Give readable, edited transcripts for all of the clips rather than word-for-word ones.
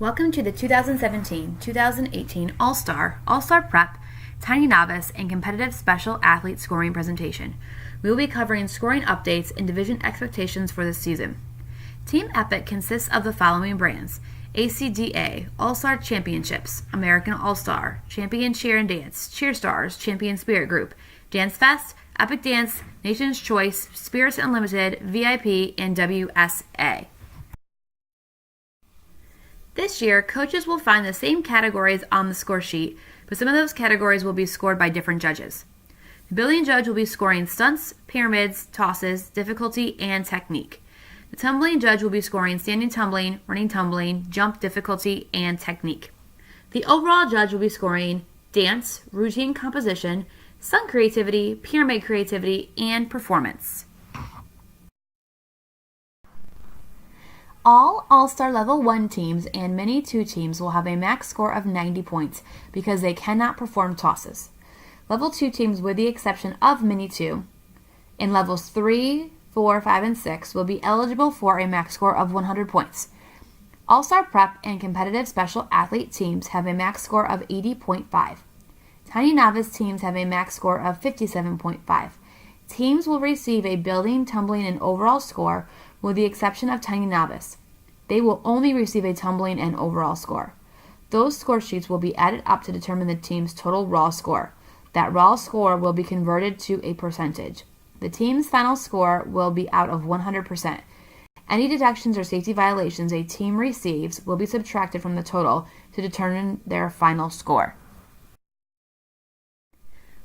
Welcome to the 2017-2018 All-Star, All-Star Prep, Tiny Novice, and Competitive Special Athlete Scoring presentation. We will be covering scoring updates and division expectations for this season. Team Epic consists of the following brands: ACDA, All-Star Championships, American All-Star, Champion Cheer and Dance, Cheer Stars, Champion Spirit Group, Dance Fest, Epic Dance, Nation's Choice, Spirits Unlimited, VIP, and WSA. This year, coaches will find the same categories on the score sheet, but some of those categories will be scored by different judges. The building judge will be scoring stunts, pyramids, tosses, difficulty, and technique. The tumbling judge will be scoring standing tumbling, running tumbling, jump difficulty, and technique. The overall judge will be scoring dance, routine composition, stunt creativity, pyramid creativity, and performance. All All-Star Level 1 teams and Mini 2 teams will have a max score of 90 points because they cannot perform tosses. Level 2 teams, with the exception of Mini 2, in Levels 3, 4, 5, and 6 will be eligible for a max score of 100 points. All-Star Prep and Competitive Special Athlete teams have a max score of 80.5. Tiny Novice teams have a max score of 57.5. Teams will receive a building, tumbling, and overall score, with the exception of Tiny Novice. They will only receive a tumbling and overall score. Those score sheets will be added up to determine the team's total raw score. That raw score will be converted to a percentage. The team's final score will be out of 100%. Any deductions or safety violations a team receives will be subtracted from the total to determine their final score.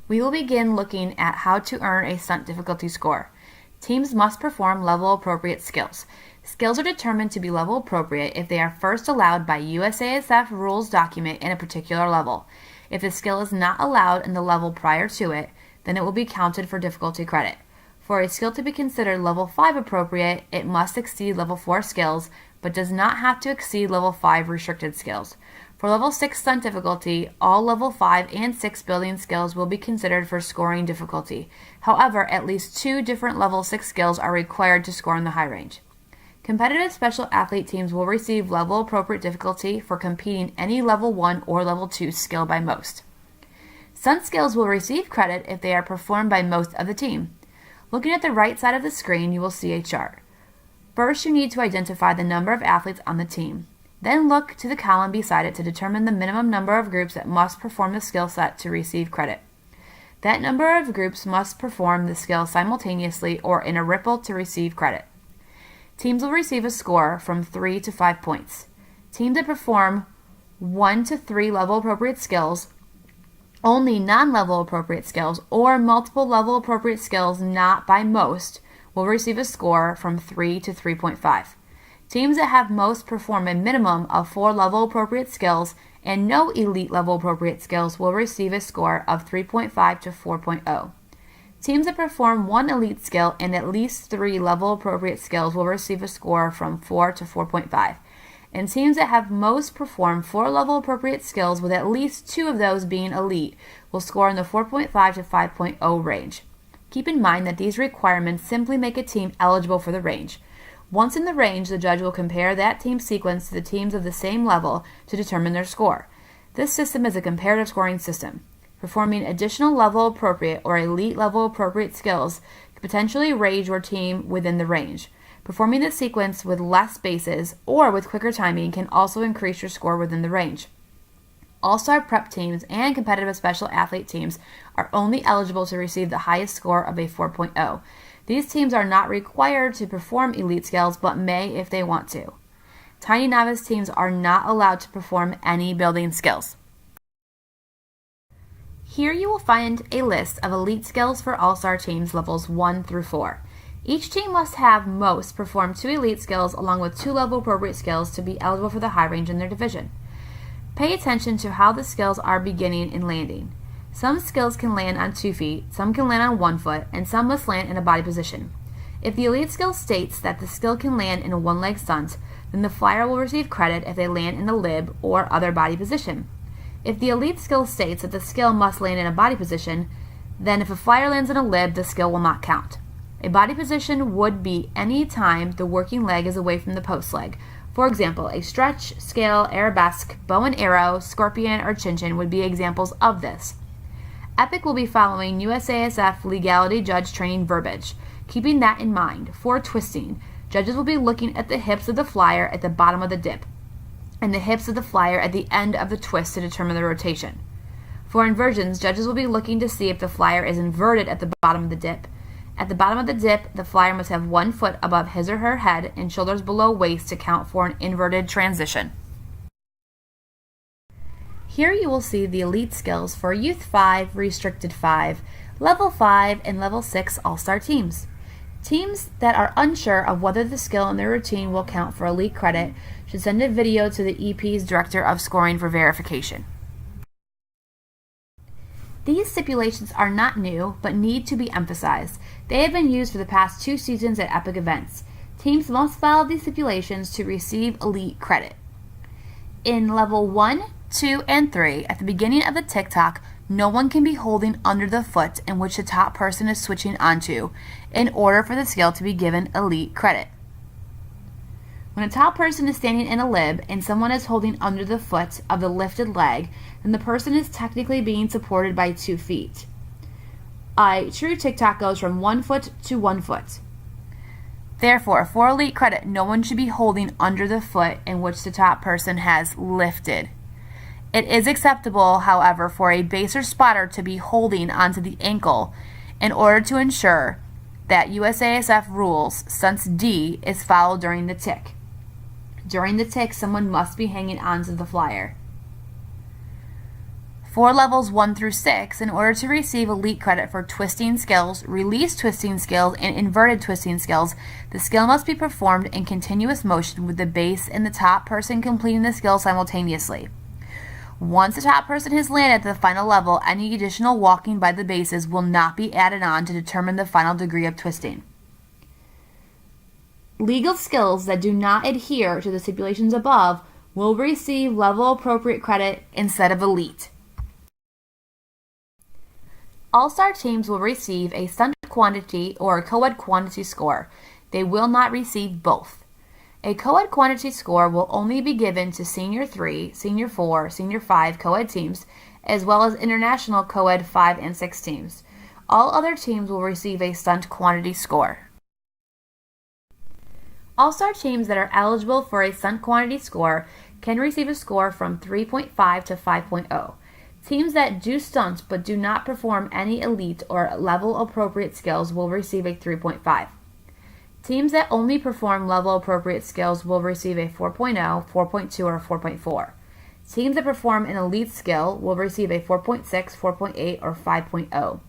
We will begin looking at how to earn a stunt difficulty score. Teams must perform level-appropriate skills. Skills are determined to be level-appropriate if they are first allowed by USASF rules document in a particular level. If the skill is not allowed in the level prior to it, then it will be counted for difficulty credit. For a skill to be considered Level 5 appropriate, it must exceed Level 4 skills, but does not have to exceed Level 5 restricted skills. For Level 6 stunt difficulty, all Level 5 and 6 building skills will be considered for scoring difficulty. However, at least 2 different Level 6 skills are required to score in the high range. Competitive Special Athlete teams will receive level-appropriate difficulty for competing any Level 1 or Level 2 skill by most. Stunt skills will receive credit if they are performed by most of the team. Looking at the right side of the screen, you will see a chart. First, you need to identify the number of athletes on the team. Then look to the column beside it to determine the minimum number of groups that must perform the skill set to receive credit. That number of groups must perform the skill simultaneously or in a ripple to receive credit. Teams will receive a score from 3 to 5 points. Teams that perform 1 to 3 level appropriate skills, only non-level appropriate skills, or multiple level appropriate skills not by most will receive a score from 3 to 3.5. Teams that have most perform a minimum of 4 level appropriate skills and no elite level appropriate skills will receive a score of 3.5 to 4.0. Teams that perform 1 elite skill and at least 3 level appropriate skills will receive a score from 4 to 4.5. And teams that have most perform 4 level appropriate skills with at least 2 of those being elite will score in the 4.5 to 5.0 range. Keep in mind that these requirements simply make a team eligible for the range. Once in the range, the judge will compare that team's sequence to the teams of the same level to determine their score. This system is a comparative scoring system. Performing additional level appropriate or elite level appropriate skills can potentially raise your team within the range. Performing the sequence with less bases or with quicker timing can also increase your score within the range. All-Star Prep teams and Competitive Special Athlete teams are only eligible to receive the highest score of a 4.0. These teams are not required to perform elite skills, but may if they want to. Tiny Novice teams are not allowed to perform any building skills. Here you will find a list of elite skills for All-Star teams levels 1 through 4. Each team must have most perform 2 elite skills along with 2 level appropriate skills to be eligible for the high range in their division. Pay attention to how the skills are beginning and landing. Some skills can land on 2 feet, some can land on 1 foot, and some must land in a body position. If the elite skill states that the skill can land in a 1-leg stunt, then the flyer will receive credit if they land in a lib or other body position. If the elite skill states that the skill must land in a body position, then if a flyer lands in a lib, the skill will not count. A body position would be any time the working leg is away from the post leg. For example, a stretch, scale, arabesque, bow and arrow, scorpion, or chin-chin would be examples of this. Epic will be following USASF legality judge training verbiage. Keeping that in mind, for twisting, judges will be looking at the hips of the flyer at the bottom of the dip, and the hips of the flyer at the end of the twist to determine the rotation. For inversions, judges will be looking to see if the flyer is inverted at the bottom of the dip. At the bottom of the dip, the flyer must have 1 foot above his or her head and shoulders below waist to count for an inverted transition. Here you will see the elite skills for Youth 5, Restricted 5, Level 5, and Level 6 All-Star teams. Teams that are unsure of whether the skill in their routine will count for elite credit should send a video to the EP's Director of Scoring for verification. These stipulations are not new, but need to be emphasized. They have been used for the past 2 seasons at Epic events. Teams must follow these stipulations to receive elite credit. In Level 1, 2, and 3, at the beginning of the tick-tock, no one can be holding under the foot in which the top person is switching onto in order for the skill to be given elite credit. When a top person is standing in a lib and someone is holding under the foot of the lifted leg, then the person is technically being supported by 2 feet. A true tick-tock goes from 1 foot to 1 foot. Therefore, for elite credit, no one should be holding under the foot in which the top person has lifted. It is acceptable, however, for a base or spotter to be holding onto the ankle in order to ensure that USASF rules, since D, is followed during the tick. During the tick, someone must be hanging onto the flyer. For levels 1 through 6, in order to receive elite credit for twisting skills, release twisting skills, and inverted twisting skills, the skill must be performed in continuous motion with the base and the top person completing the skill simultaneously. Once the top person has landed at the final level, any additional walking by the bases will not be added on to determine the final degree of twisting. Legal skills that do not adhere to the stipulations above will receive level appropriate credit instead of elite. All-star teams will receive a stunt quantity or a co-ed quantity score. They will not receive both. A co-ed quantity score will only be given to Senior 3, Senior 4, Senior 5 co-ed teams, as well as international co-ed 5 and 6 teams. All other teams will receive a stunt quantity score. All-star teams that are eligible for a stunt quantity score can receive a score from 3.5 to 5.0. Teams that do stunts but do not perform any elite or level appropriate skills will receive a 3.5. Teams that only perform level appropriate skills will receive a 4.0, 4.2, or 4.4. Teams that perform an elite skill will receive a 4.6, 4.8, or 5.0.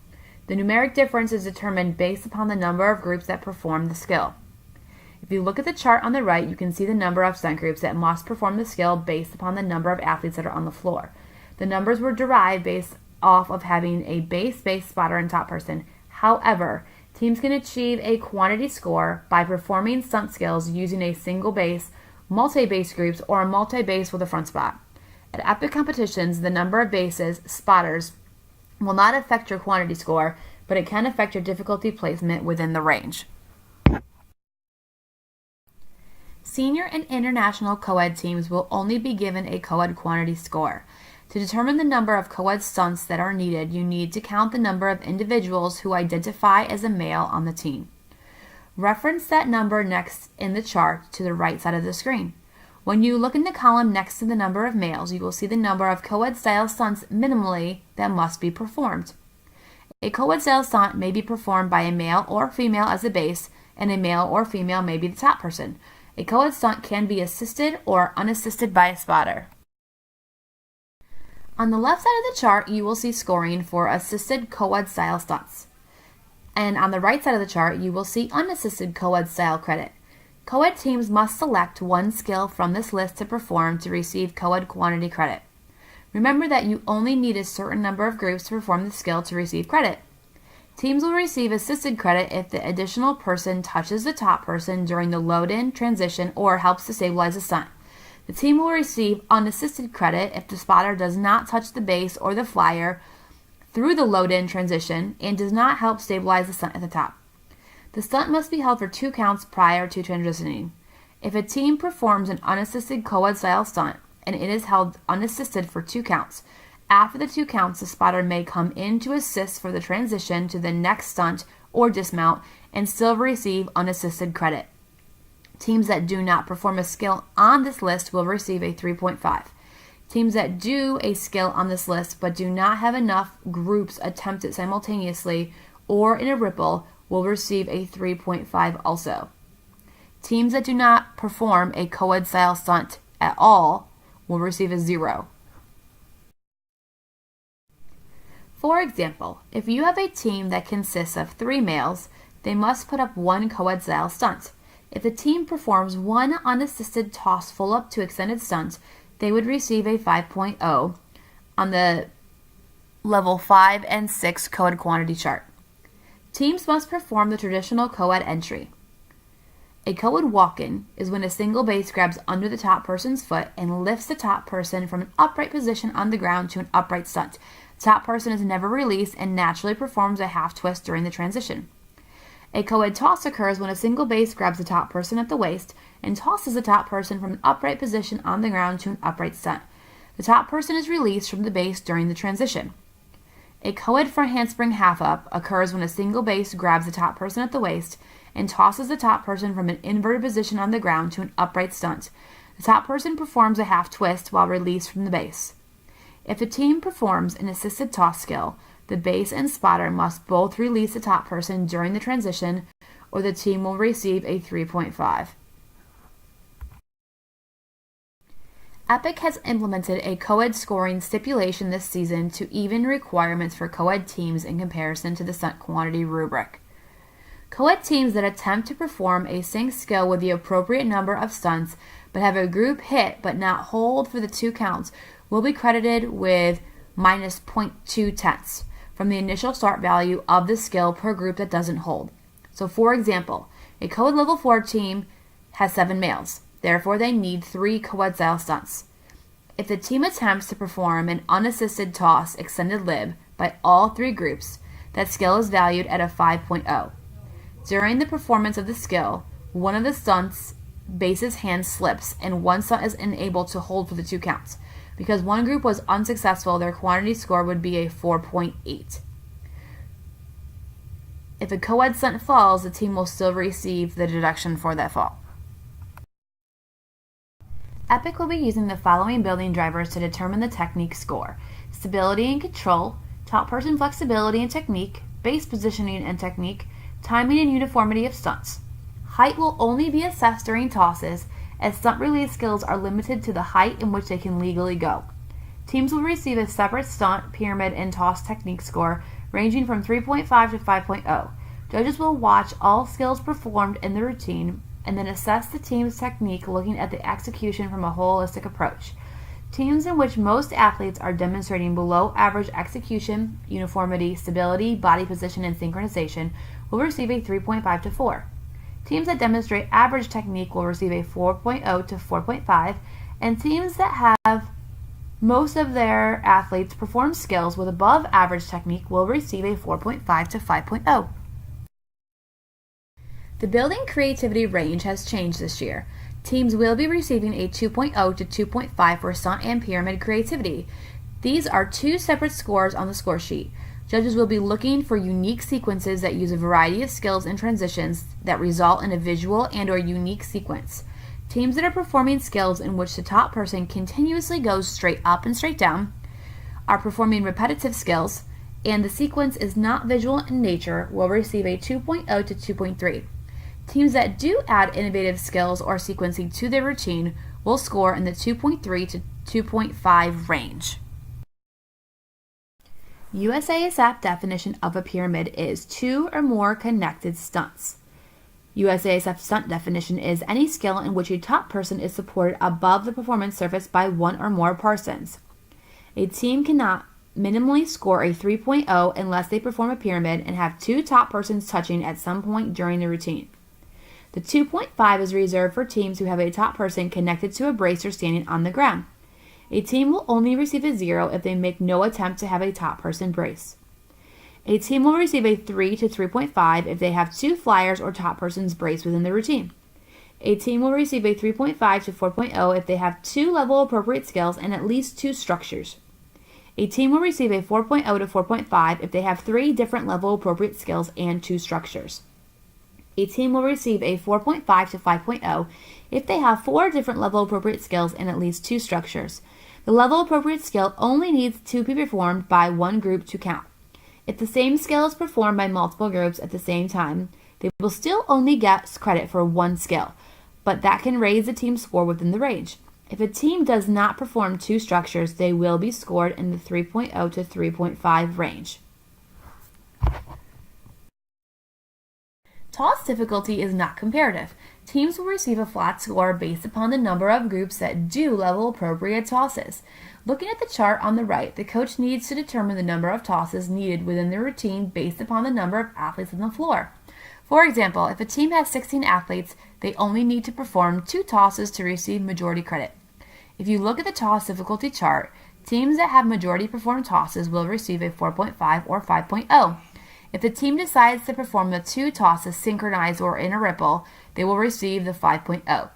The numeric difference is determined based upon the number of groups that perform the skill. If you look at the chart on the right, you can see the number of stunt groups that must perform the skill based upon the number of athletes that are on the floor. The numbers were derived based off of having a base, spotter, and top person. However, teams can achieve a quantity score by performing stunt skills using a single base, multi-base groups, or a multi-base with a front spot. At epic competitions, the number of bases, spotters, will not affect your quantity score, but it can affect your difficulty placement within the range. Senior and international co-ed teams will only be given a co-ed quantity score. To determine the number of co-ed stunts that are needed, you need to count the number of individuals who identify as a male on the team. Reference that number next in the chart to the right side of the screen. When you look in the column next to the number of males, you will see the number of co-ed style stunts minimally that must be performed. A co-ed style stunt may be performed by a male or female as a base, and a male or female may be the top person. A co-ed stunt can be assisted or unassisted by a spotter. On the left side of the chart, you will see scoring for assisted co-ed style stunts. And on the right side of the chart, you will see unassisted co-ed style credit. Co-ed teams must select one skill from this list to perform to receive co-ed quantity credit. Remember that you only need a certain number of groups to perform the skill to receive credit. Teams will receive assisted credit if the additional person touches the top person during the load-in, transition, or helps to stabilize the stunt. The team will receive unassisted credit if the spotter does not touch the base or the flyer through the load-in transition and does not help stabilize the stunt at the top. The stunt must be held for 2 counts prior to transitioning. If a team performs an unassisted co-ed style stunt and it is held unassisted for 2 counts, after the 2 counts, the spotter may come in to assist for the transition to the next stunt or dismount and still receive unassisted credit. Teams that do not perform a skill on this list will receive a 3.5. Teams that do a skill on this list but do not have enough groups attempt it simultaneously or in a ripple will receive a 3.5 also. Teams that do not perform a co-ed style stunt at all will receive a 0. For example, if you have a team that consists of 3 males, they must put up 1 co-ed style stunt. If the team performs 1 unassisted toss full up to extended stunt, they would receive a 5.0 on the level 5 and 6 co-ed quantity chart. Teams must perform the traditional co-ed entry. A co-ed walk-in is when a single base grabs under the top person's foot and lifts the top person from an upright position on the ground to an upright stunt. The top person is never released and naturally performs a half twist during the transition. A co-ed toss occurs when a single base grabs the top person at the waist and tosses the top person from an upright position on the ground to an upright stunt. The top person is released from the base during the transition. A co-ed front handspring half up occurs when a single base grabs the top person at the waist and tosses the top person from an inverted position on the ground to an upright stunt. The top person performs a half twist while released from the base. If a team performs an assisted toss skill, the base and spotter must both release the top person during the transition, or the team will receive a 3.5. Epic has implemented a co-ed scoring stipulation this season to even requirements for co-ed teams in comparison to the stunt quantity rubric. Co-ed teams that attempt to perform a sync skill with the appropriate number of stunts but have a group hit but not hold for the 2 counts will be credited with minus 0.2 tenths from the initial start value of the skill per group that doesn't hold. So for example, a co-ed level 4 team has 7 males. Therefore, they need 3 co-ed style stunts. If the team attempts to perform an unassisted toss extended lib by all 3 groups, that skill is valued at a 5.0. During the performance of the skill, one of the stunts base's hand slips and one stunt is unable to hold for the 2 counts. Because one group was unsuccessful, their quantity score would be a 4.8. If a co-ed stunt falls, the team will still receive the deduction for that fall. Epic will be using the following building drivers to determine the technique score: stability and control, top person flexibility and technique, base positioning and technique, timing and uniformity of stunts. Height will only be assessed during tosses, as stunt release skills are limited to the height in which they can legally go. Teams will receive a separate stunt, pyramid, and toss technique score ranging from 3.5 to 5.0. Judges will watch all skills performed in the routine and then assess the team's technique looking at the execution from a holistic approach. Teams in which most athletes are demonstrating below average execution, uniformity, stability, body position, and synchronization will receive a 3.5 to 4. Teams that demonstrate average technique will receive a 4.0 to 4.5, and teams that have most of their athletes perform skills with above average technique will receive a 4.5 to 5.0. The building creativity range has changed this year. Teams will be receiving a 2.0 to 2.5 for stunt and pyramid creativity. These are 2 separate scores on the score sheet. Judges will be looking for unique sequences that use a variety of skills and transitions that result in a visual and or unique sequence. Teams that are performing skills in which the top person continuously goes straight up and straight down, are performing repetitive skills, and the sequence is not visual in nature will receive a 2.0 to 2.3. Teams that do add innovative skills or sequencing to their routine will score in the 2.3 to 2.5 range. USASF definition of a pyramid is 2 or more connected stunts. USASF stunt definition is any skill in which a top person is supported above the performance surface by 1 or more persons. A team cannot minimally score a 3.0 unless they perform a pyramid and have 2 top persons touching at some point during the routine. The 2.5 is reserved for teams who have a top person connected to a brace or standing on the ground. A team will only receive a 0 if they make no attempt to have a top person brace. A team will receive a 3 to 3.5 if they have 2 flyers or top persons brace within the routine. A team will receive a 3.5 to 4.0 if they have 2 level appropriate skills and at least 2 structures. A team will receive a 4.0 to 4.5 if they have 3 different level appropriate skills and 2 structures. A team will receive a 4.5 to 5.0 if they have 4 different level appropriate skills and at least 2 structures. The level appropriate skill only needs to be performed by one group to count. If the same skill is performed by multiple groups at the same time, they will still only get credit for one skill, but that can raise the team's score within the range. If a team does not perform 2 structures, they will be scored in the 3.0 to 3.5 range. Toss difficulty is not comparative. Teams will receive a flat score based upon the number of groups that do level appropriate tosses. Looking at the chart on the right, the coach needs to determine the number of tosses needed within the routine based upon the number of athletes on the floor. For example, if a team has 16 athletes, they only need to perform 2 tosses to receive majority credit. If you look at the toss difficulty chart, teams that have majority performed tosses will receive a 4.5 or 5.0. If the team decides to perform the 2 tosses synchronized or in a ripple, they will receive the 5.0.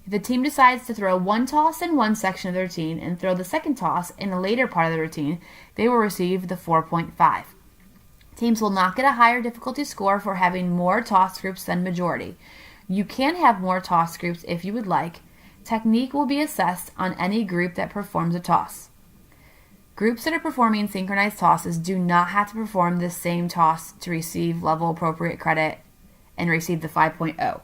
If the team decides to throw 1 toss in one section of the routine and throw the second toss in a later part of the routine, they will receive the 4.5. Teams will not get a higher difficulty score for having more toss groups than majority. You can have more toss groups if you would like. Technique will be assessed on any group that performs a toss. Groups that are performing synchronized tosses do not have to perform the same toss to receive level appropriate credit and receive the 5.0.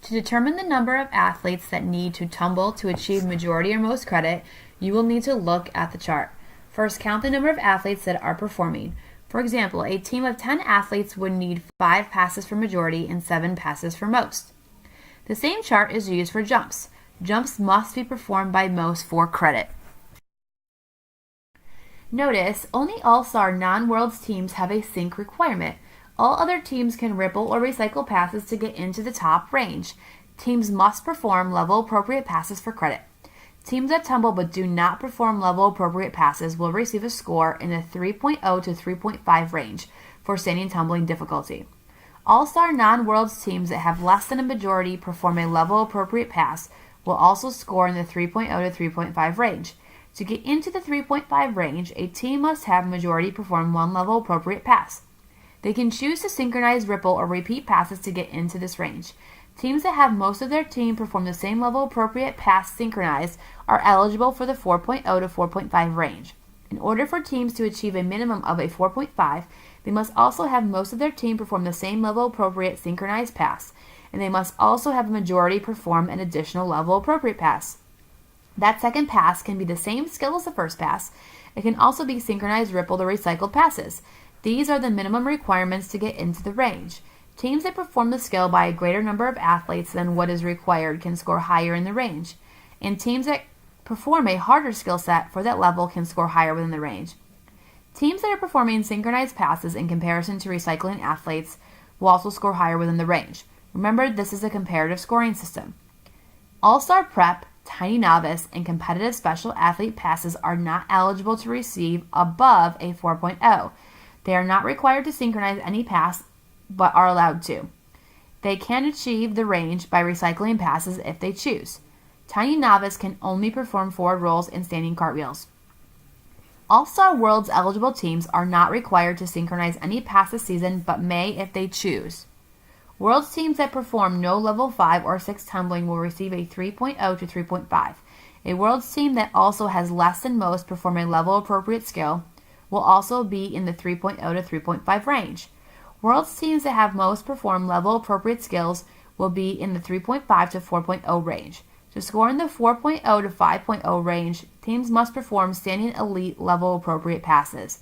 To determine the number of athletes that need to tumble to achieve majority or most credit, you will need to look at the chart. First, count the number of athletes that are performing. For example, a team of 10 athletes would need 5 passes for majority and 7 passes for most. The same chart is used for jumps. Jumps must be performed by most for credit. Notice, only All-Star non-Worlds teams have a sync requirement. All other teams can ripple or recycle passes to get into the top range. Teams must perform level-appropriate passes for credit. Teams that tumble but do not perform level-appropriate passes will receive a score in the 3.0 to 3.5 range for standing tumbling difficulty. All-Star non-Worlds teams that have less than a majority perform a level-appropriate pass will also score in the 3.0 to 3.5 range. To get into the 3.5 range, a team must have majority perform 1 level-appropriate pass. They can choose to synchronize, ripple, or repeat passes to get into this range. Teams that have most of their team perform the same level-appropriate pass synchronized are eligible for the 4.0 to 4.5 range. In order for teams to achieve a minimum of a 4.5, they must also have most of their team perform the same level-appropriate synchronized pass, and they must also have a majority perform an additional level-appropriate pass. That second pass can be the same skill as the first pass. It can also be synchronized, rippled, or recycled passes. These are the minimum requirements to get into the range. Teams that perform the skill by a greater number of athletes than what is required can score higher in the range, and teams that perform a harder skill set for that level can score higher within the range. Teams that are performing synchronized passes in comparison to recycling athletes will also score higher within the range. Remember, this is a comparative scoring system. All-Star Prep, Tiny Novice, and competitive special athlete passes are not eligible to receive above a 4.0. They are not required to synchronize any pass, but are allowed to. They can achieve the range by recycling passes if they choose. Tiny Novice can only perform forward rolls and standing cartwheels. All-Star Worlds eligible teams are not required to synchronize any pass this season, but may if they choose. Worlds teams that perform no level 5 or 6 tumbling will receive a 3.0 to 3.5. A Worlds team that also has less than most perform a level appropriate skill will also be in the 3.0 to 3.5 range. Worlds teams that have most perform level appropriate skills will be in the 3.5 to 4.0 range. To score in the 4.0 to 5.0 range, teams must perform standing elite level appropriate passes.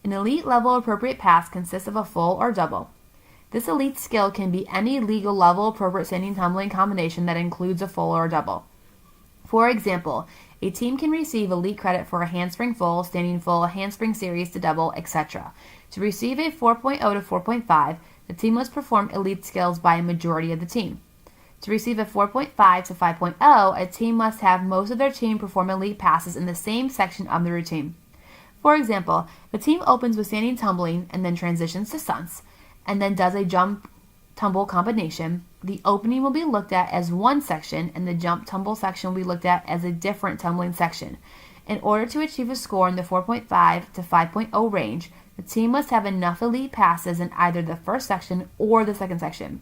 An elite level appropriate pass consists of a full or double. This elite skill can be any legal level appropriate standing tumbling combination that includes a full or a double. For example, a team can receive elite credit for a handspring full, standing full, handspring series to double, etc. To receive a 4.0 to 4.5, the team must perform elite skills by a majority of the team. To receive a 4.5 to 5.0, a team must have most of their team perform elite passes in the same section of the routine. For example, the team opens with standing tumbling and then transitions to stunts, and then does a jump tumble combination, the opening will be looked at as one section and the jump tumble section will be looked at as a different tumbling section. In order to achieve a score in the 4.5 to 5.0 range, the team must have enough elite passes in either the first section or the second section.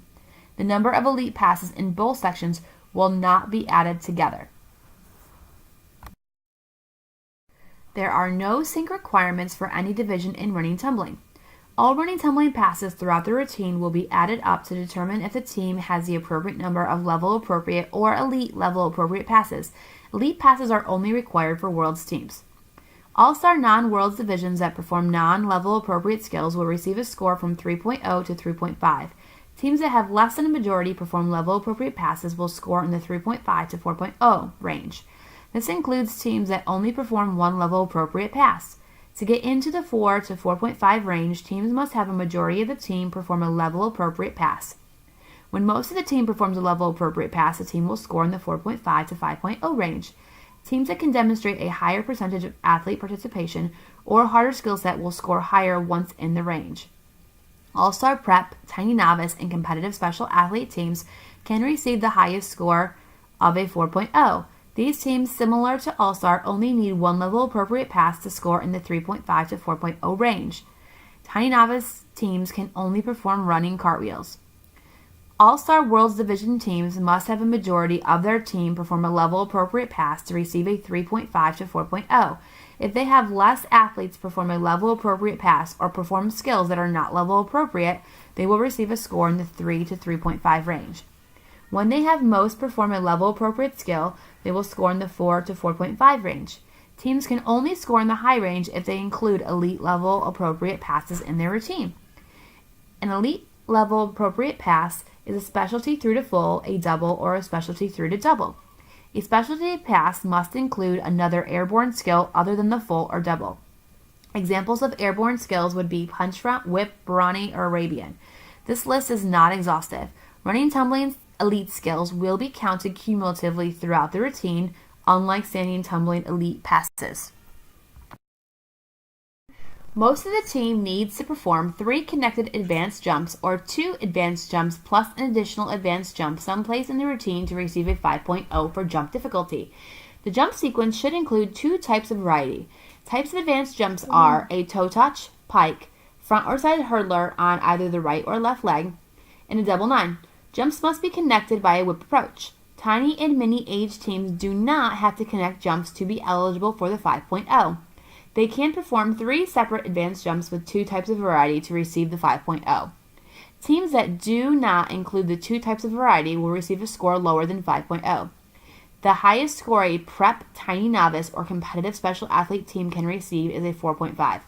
The number of elite passes in both sections will not be added together. There are no sync requirements for any division in running tumbling. All running tumbling passes throughout the routine will be added up to determine if the team has the appropriate number of level appropriate or elite level appropriate passes. Elite passes are only required for Worlds teams. All-Star non-Worlds divisions that perform non-level appropriate skills will receive a score from 3.0 to 3.5. Teams that have less than a majority perform level appropriate passes will score in the 3.5 to 4.0 range. This includes teams that only perform one level appropriate pass. To get into the 4 to 4.5 range, teams must have a majority of the team perform a level appropriate pass. When most of the team performs a level appropriate pass, the team will score in the 4.5 to 5.0 range. Teams that can demonstrate a higher percentage of athlete participation or a harder skill set will score higher once in the range. All-Star Prep, Tiny Novice, and competitive special athlete teams can receive the highest score of a 4.0. These teams, similar to All-Star, only need one level appropriate pass to score in the 3.5 to 4.0 range. Tiny Novice teams can only perform running cartwheels. All-Star Worlds Division teams must have a majority of their team perform a level appropriate pass to receive a 3.5 to 4.0. If they have less athletes perform a level appropriate pass or perform skills that are not level appropriate, they will receive a score in the 3 to 3.5 range. When they have most perform a level appropriate skill, they will score in the 4 to 4.5 range. Teams can only score in the high range if they include elite level appropriate passes in their routine. An elite level appropriate pass is a specialty through to full, a double, or a specialty through to double. A specialty pass must include another airborne skill other than the full or double. Examples of airborne skills would be punch front, whip, brawny, or Arabian. This list is not exhaustive. Running tumbling elite skills will be counted cumulatively throughout the routine, unlike standing tumbling elite passes. Most of the team needs to perform 3 connected advanced jumps or 2 advanced jumps plus an additional advanced jump someplace in the routine to receive a 5.0 for jump difficulty. The jump sequence should include 2 types of variety. Types of advanced jumps are a toe touch, pike, front or side hurdler on either the right or left leg, and a double 9. Jumps must be connected by a whip approach. Tiny and mini age teams do not have to connect jumps to be eligible for the 5.0. They can perform 3 separate advanced jumps with 2 types of variety to receive the 5.0. Teams that do not include the 2 types of variety will receive a score lower than 5.0. The highest score a prep, tiny novice, or competitive special athlete team can receive is a 4.5.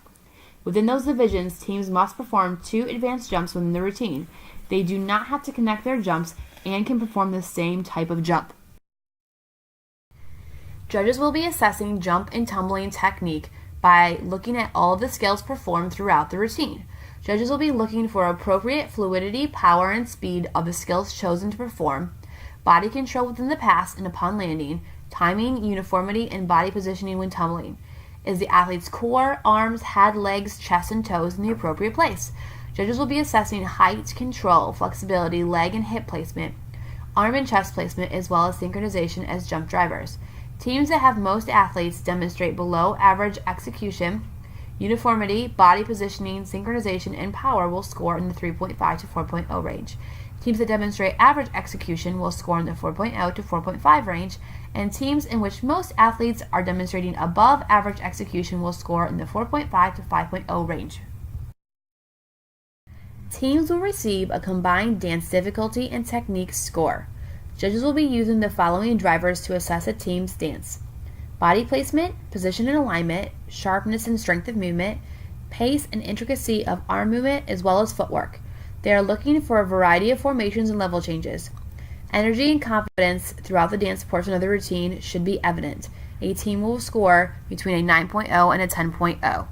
Within those divisions, teams must perform 2 advanced jumps within the routine. They do not have to connect their jumps and can perform the same type of jump. Judges will be assessing jump and tumbling technique by looking at all of the skills performed throughout the routine. Judges will be looking for appropriate fluidity, power, and speed of the skills chosen to perform, body control within the pass and upon landing, timing, uniformity, and body positioning when tumbling. Is the athlete's core, arms, head, legs, chest, and toes in the appropriate place? Judges will be assessing height, control, flexibility, leg and hip placement, arm and chest placement, as well as synchronization as jump drivers. Teams that have most athletes demonstrate below average execution, uniformity, body positioning, synchronization, and power will score in the 3.5 to 4.0 range. Teams that demonstrate average execution will score in the 4.0 to 4.5 range, and teams in which most athletes are demonstrating above average execution will score in the 4.5 to 5.0 range. Teams will receive a combined dance difficulty and technique score. Judges will be using the following drivers to assess a team's dance: body placement, position and alignment, sharpness and strength of movement, pace and intricacy of arm movement, as well as footwork. They are looking for a variety of formations and level changes. Energy and confidence throughout the dance portion of the routine should be evident. A team will score between a 9.0 and a 10.0.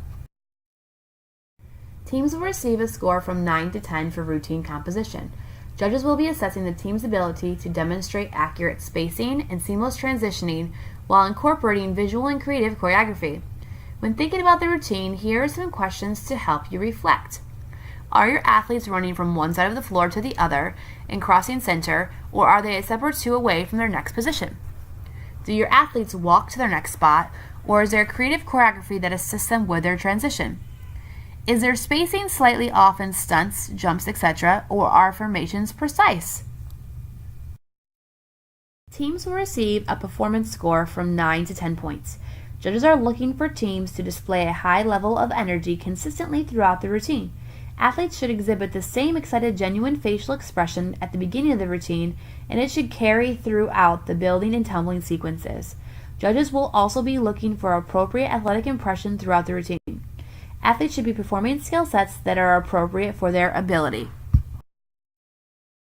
Teams will receive a score from 9 to 10 for routine composition. Judges will be assessing the team's ability to demonstrate accurate spacing and seamless transitioning while incorporating visual and creative choreography. When thinking about the routine, here are some questions to help you reflect. Are your athletes running from one side of the floor to the other and crossing center, or are they a step or two away from their next position? Do your athletes walk to their next spot, or is there a creative choreography that assists them with their transition? Is their spacing slightly off in stunts, jumps, etc., or are formations precise? Teams will receive a performance score from 9 to 10 points. Judges are looking for teams to display a high level of energy consistently throughout the routine. Athletes should exhibit the same excited, genuine facial expression at the beginning of the routine, and it should carry throughout the building and tumbling sequences. Judges will also be looking for appropriate athletic impression throughout the routine. Athletes should be performing skill sets that are appropriate for their ability.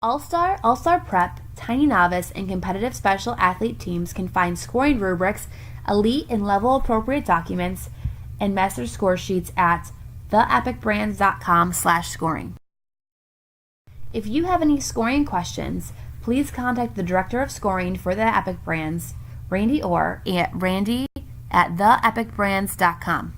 All-Star, All-Star Prep, Tiny Novice, and competitive special athlete teams can find scoring rubrics, elite and level appropriate documents, and master score sheets at theepicbrands.com/scoring. If you have any scoring questions, please contact the Director of Scoring for the Epic Brands, Randy Orr, at randy@theepicbrands.com.